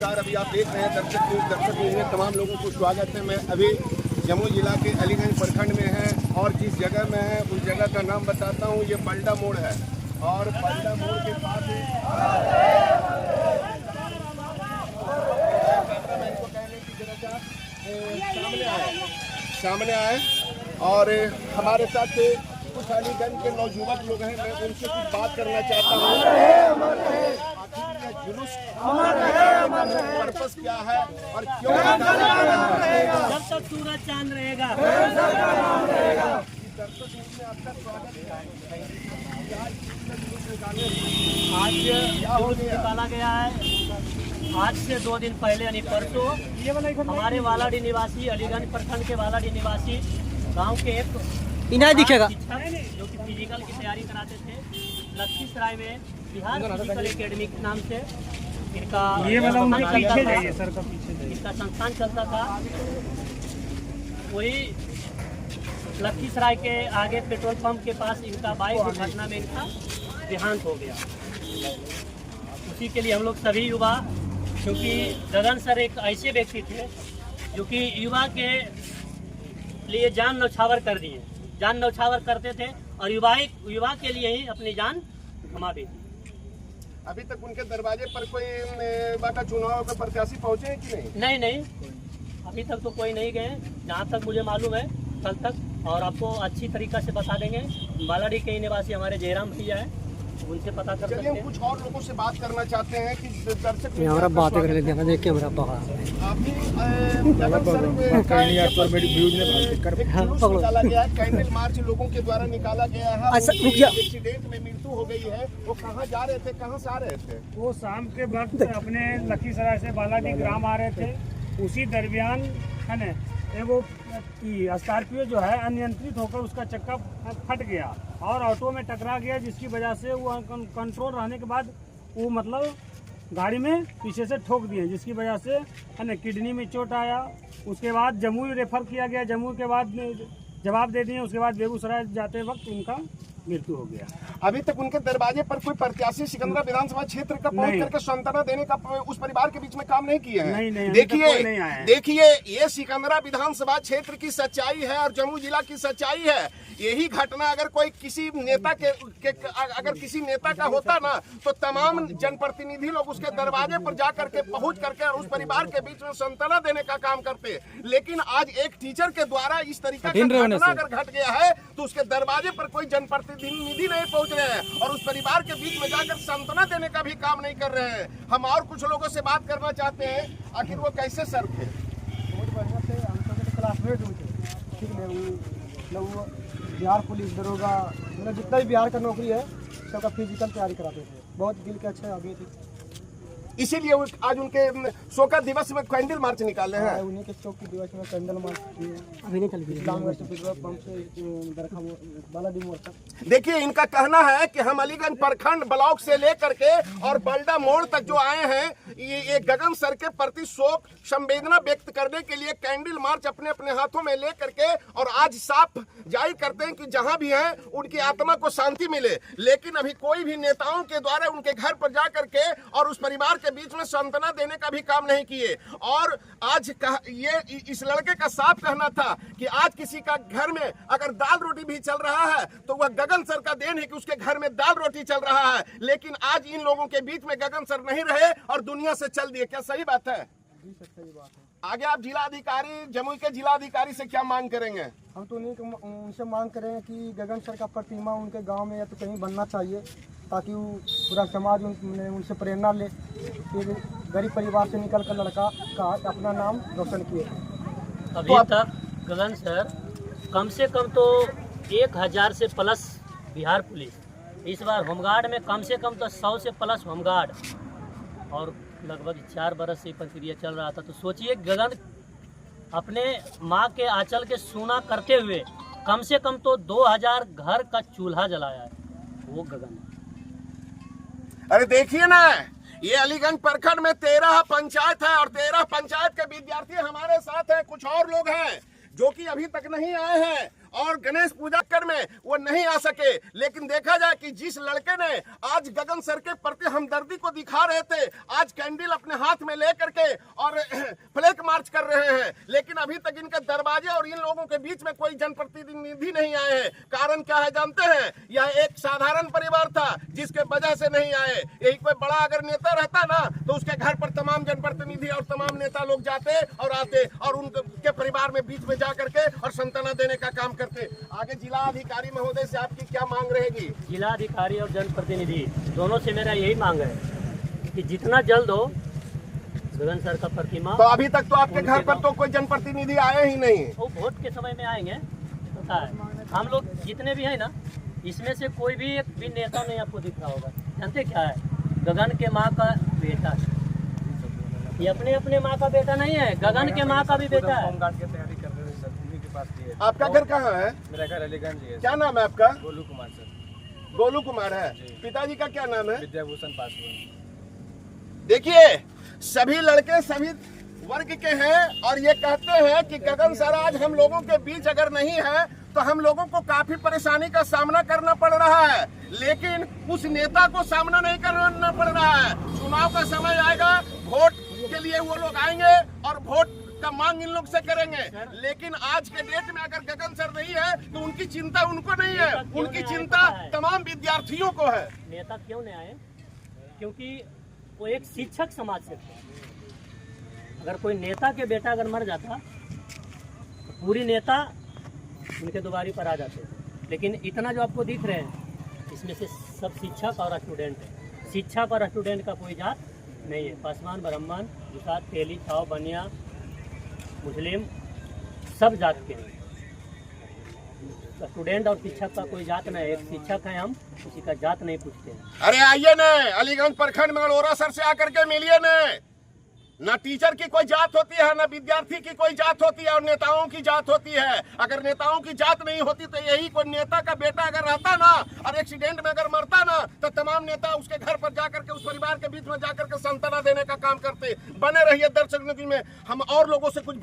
अभी आप देख रहे हैं दर्शक में तमाम लोगों को स्वागत है। मैं अभी जम्मू जिला के अलीगंज प्रखंड में है और जिस जगह में है उस जगह का नाम बताता हूँ। ये बल्डा मोड़ है और बल्डा मोड़ के पास सामने आए और हमारे साथ कुछ अलीगंज के नौजुवक लोग हैं। मैं उनसे कुछ बात करना चाहता हूँ। जुलूस पर्पस क्या है और क्यों जब तक सूरज चांद रहेगा। आज जुलूस निकाला गया है। आज से 2 दिन पहले यानी परसों हमारे वालाडी निवासी अलीगंज प्रखंड के वालाडी निवासी गांव के एक इन्हें दिखेगा जो कि फिजिकल की तैयारी कराते थे लखीसराय में बिहार फिजिकल एकेडमी के नाम से इनका संस्थान चलता था। वही लखीसराय के आगे पेट्रोल पंप के पास इनका बाइक दुर्घटना में इनका देहांत हो गया। उसी के लिए हम लोग सभी युवा, क्योंकि गगन सर एक ऐसे व्यक्ति थे जो कि युवा के लिए जान न्यौछावर कर दिए। जान न्यौछावर करते थे और युवा के लिए ही अपनी जान गंवा दी। अभी तक उनके दरवाजे पर कोई बाका चुनाव के प्रत्याशी पहुंचे हैं कि नहीं? नहीं, अभी तक तो कोई नहीं गए जहाँ तक मुझे मालूम है कल तक, और आपको अच्छी तरीका से बता देंगे। बालाडी के निवासी हमारे जयराम भैया है, उनसे पता कर सकते हैं। कुछ और लोगों से बात करना चाहते हैं कि दर्शक हमारा बात करने देना देख के हमारा निकाला गया है। कैंडल मार्च लोगों के द्वारा निकाला गया है। एक्सीडेंट में मृत्यु हो गई है। वो कहाँ जा रहे थे, कहाँ से आ रहे थे? वो शाम के वक्त अपने लखीसराय से बालाडी ग्राम आ रहे थे। उसी दरमियान है ना वो स्कॉर्पियो जो है अनियंत्रित होकर उसका चक्का फट गया और ऑटो में टकरा गया, जिसकी वजह से वो कंट्रोल रहने के बाद वो मतलब गाड़ी में पीछे से ठोक दिए, जिसकी वजह से है ना किडनी में चोट आया। उसके बाद जम्मू रेफर किया गया। जम्मू के बाद जवाब दे दिए। उसके बाद बेगूसराय जाते वक्त उनका मृत्यु हो गया। अभी तक उनके दरवाजे पर कोई प्रत्याशी सिकंदरा विधानसभा क्षेत्र का पहुंच करके सांत्वना देने का उस परिवार के बीच में काम नहीं किए हैं। नहीं, देखिए ये सिकंदरा विधानसभा क्षेत्र की सच्चाई है और जम्मू जिला की सच्चाई है। यही घटना अगर कोई किसी नेता के अगर किसी नेता का होता ना तो तमाम जनप्रतिनिधि लोग उसके दरवाजे पर जा करके पहुंच करके और उस परिवार के बीच में सांत्वना देने का काम करते। लेकिन आज एक टीचर के द्वारा इस तरीके का घटना अगर घट गया है तो उसके दरवाजे पर कोई जनप्रतिनिधि नहीं पहुंच रहे हैं और उस परिवार के बीच में जाकर सांत्वना देने का भी काम नहीं कर रहे हैं। हम और कुछ लोगों से बात करना चाहते हैं, आखिर वो कैसे सर थे? बहुत बढ़िया थे, हम तो क्लासमेट थे। ठीक है, वो बिहार पुलिस दरोगा मतलब जितना भी बिहार का नौकरी है सबका फिजिकल तैयारी कराते थे। बहुत दिल के अच्छे आगे थे, इसीलिए आज उनके शोका दिवस में कैंडल मार्च निकाले हैं। उन्हीं के शोक के दिवस में कैंडल मार्च अभी नहीं चल रही इस्लामगढ़ से पेट्रोल पंप से बालाडी मोड़ तक। देखिए इनका कहना है कि हम अलीगंज प्रखंड ब्लॉक से लेकर के और बल्डा मोड़ तक जो आए हैं ये गगन सर के प्रति शोक संवेदना व्यक्त करने के लिए कैंडल मार्च अपने अपने हाथों में ले करके और आज साफ जाहिर करते हैं कि जहां भी हैं उनकी आत्मा को शांति मिले। लेकिन अभी कोई भी नेताओं के द्वारा उनके घर पर जा करके और उस परिवार के बीच में सांत्वना देने का भी काम नहीं किए। और आज ये इस लड़के का साफ कहना था कि आज किसी का घर में अगर दाल रोटी भी चल रहा है तो वह गगन सर का देन है कि उसके घर में दाल रोटी चल रहा है। लेकिन आज इन लोगों के बीच में गगन सर नहीं रहे और दुनिया से चल दिए। क्या सही बात है? सही बात है। आगे आप जिलाधिकारी जमुई के जिलाधिकारी से क्या मांग करेंगे? हम तो उनसे मांग करेंगे कि गगन सर का प्रतिमा उनके गांव में या तो कहीं बनना चाहिए ताकि वो पूरा समाज उनसे प्रेरणा ले। फिर गरीब परिवार से निकल कर लड़का का अपना नाम रोशन किए। अभी तक गगन सर कम से कम तो 1000 से प्लस बिहार पुलिस, इस बार होमगार्ड में कम से कम तो 100 से प्लस होमगार्ड, और लगभग 4 बरस से प्रक्रिया चल रहा था। तो सोचिए गगन अपने माँ के आंचल के सूना करते हुए कम से कम तो 2000 घर का चूल्हा जलाया है वो गगन। अरे देखिए ना, ये अलीगंज प्रखंड में 13 पंचायत है और 13 पंचायत के विद्यार्थी हमारे साथ हैं। कुछ और लोग हैं जो कि अभी तक नहीं आए हैं और गणेश पूजा कर में वो नहीं आ सके। लेकिन देखा जाए कि जिस लड़के ने आज गगन सर के प्रति हमदर्दी को दिखा रहे थे, आज कैंडल अपने हाथ में लेकर के और फ्लैग मार्च कर रहे हैं, लेकिन अभी तक इनके दरवाजे और इन लोगों के बीच में कोई जनप्रतिनिधि नहीं आए हैं। कारण क्या है जानते हैं? यह एक साधारण परिवार था जिसके वजह से नहीं आए। यही कोई बड़ा अगर नेता रहता ना तो उसके घर पर तमाम जनप्रतिनिधि और तमाम नेता लोग जाते और आते और उनके परिवार में बीच में जा करके और सांत्वना देने का काम करते। आगे जिला अधिकारी महोदय से आपकी क्या मांग रहेगी? जिला अधिकारी और जनप्रतिनिधि दोनों से मेरा यही मांग है कि जितना जल्द हो गगन सर का प्रतिमा। तो अभी तक तो आपके घर पर तो कोई जनप्रतिनिधि आए ही नहीं। वो वोट के समय में आएंगे, पता है। हम लोग जितने भी हैं ना, इसमें से कोई भी एक भी नेता नहीं आपको दिख रहा होगा। जानते क्या है? गगन के माँ का बेटा है। ये अपने अपने माँ का बेटा नहीं है, गगन के माँ का भी बेटा है। होमगार्ड की तैयारी कर रहे हैं सर, उन्हीं के पास ये है। आपका घर कहाँ है? मेरा घर अलीगंज है। क्या नाम है आपका? गोलू कुमार सर। गोलू कुमार है। पिताजी का क्या नाम है? विद्याभूषण पासवान। देखिए, सभी लड़के सभी वर्ग के हैं और ये कहते हैं कि गगन सर आज हम लोगों के बीच अगर नहीं है तो हम लोगों को काफी परेशानी का सामना करना पड़ रहा है, लेकिन उस नेता को सामना नहीं करना पड़ रहा है। चुनाव का समय आएगा, वोट के लिए वो लोग आएंगे और वोट का मांग इन लोग से करेंगे, लेकिन आज के डेट में अगर गगन सर नहीं है तो उनकी चिंता उनको नहीं है, उनकी चिंता तमाम विद्यार्थियों को है। नेता क्यों नहीं आए? क्योंकि वो एक शिक्षक समाज से थे। अगर कोई नेता के बेटा अगर मर जाता तो पूरी नेता उनके दुबारी पर आ जाते, लेकिन इतना जो आपको दिख रहे हैं इसमें से सब शिक्षक और स्टूडेंट है। शिक्षक और स्टूडेंट का कोई जात नहीं है। पासवान, ब्राह्मण, जुसात, तेली, छाव, बनिया, मुस्लिम, सब जात के हैं। स्टूडेंट और शिक्षक का कोई जात नहीं है। एक शिक्षक है, हम किसी का जात नहीं पूछते हैं। अरे आइए न अलीगंज प्रखंड में अरोरा सर से आकर के मिलिए न। ना टीचर की कोई जात होती है, ना विद्यार्थी की कोई जात होती है, और नेताओं की जात होती है। अगर नेताओं की जात नहीं होती तो यही कोई नेता का बेटा अगर रहता ना और एक्सीडेंट में अगर मरता ना तो तमाम नेता उसके घर पर जाकर के उस परिवार के बीच में जाकर के सांत्वना देने का काम करते। बने रहिए दर्शक में, हम और लोगों से कुछ